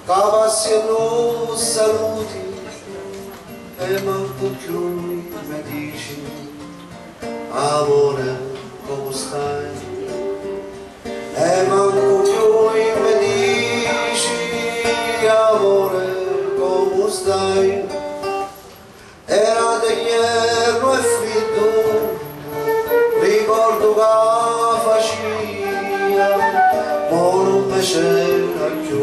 Cavassi e non saluti e manco più mi dici amore come stai, e manco più mi dici amore come stai. Era d'inverno e freddo, ricordo che facia, ma non mi c'era più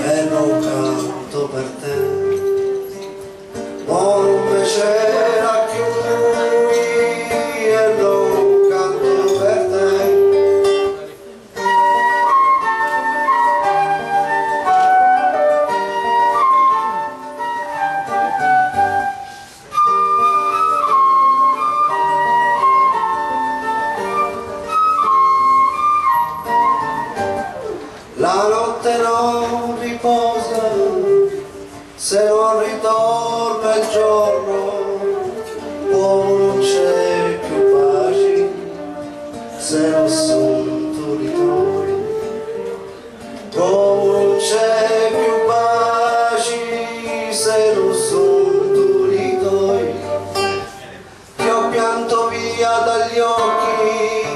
e non canto per te, ma non mi c'era più e non canto per te. La notte non riposa se non ritorna il giorno, come non c'è più pace se non sono tu ritorni, come non c'è più pace se non sono tu ritorni. Ti ho pianto via dagli occhi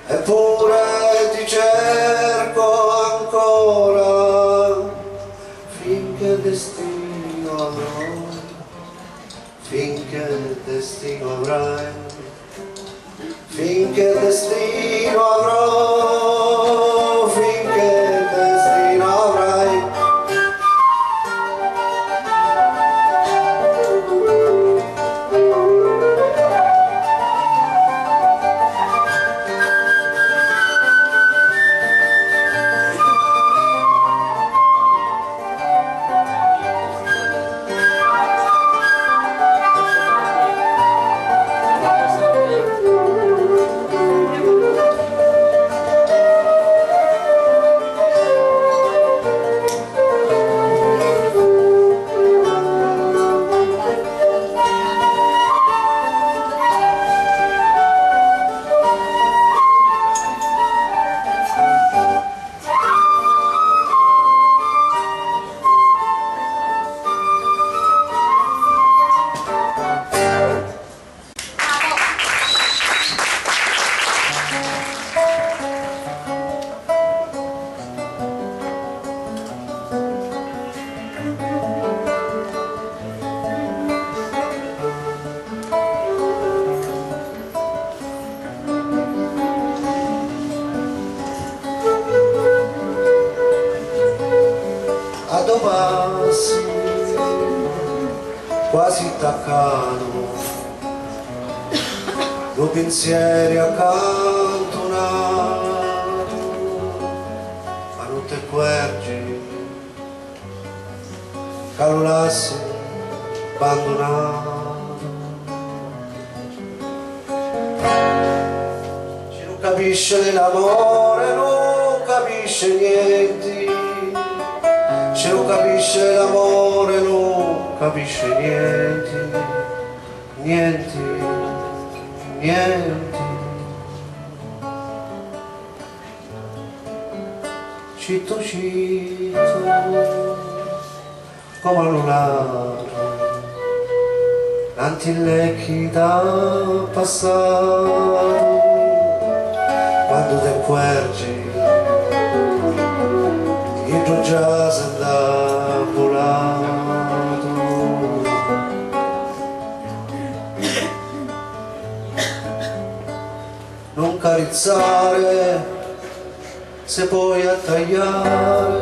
eppure ti cerco ancora, finché destino avrò, finché destino avrai, finché destino avrò, finché destino avrai. Passi quasi staccato, due pensieri accantonati, ma non ti accorgi che lo lasci abbandonato. Chi non capisce l'amore non capisce niente, se non capisce l'amore non capisce niente, niente, niente. Citto citto come annullato l'antilecchi da passato, quando ti accorgi io già sei andato volato. Non carizzare se puoi attagliare,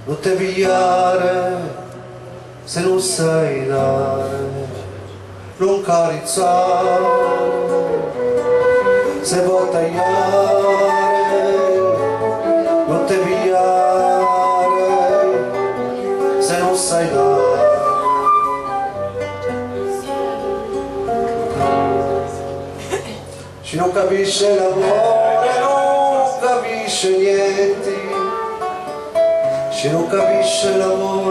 non te pigliare se non sai dare, non carizzare se puoi tagliare, non te pigliare se non sai dare. Chi non capisce l'amore non capisce niente, chi non capisce l'amore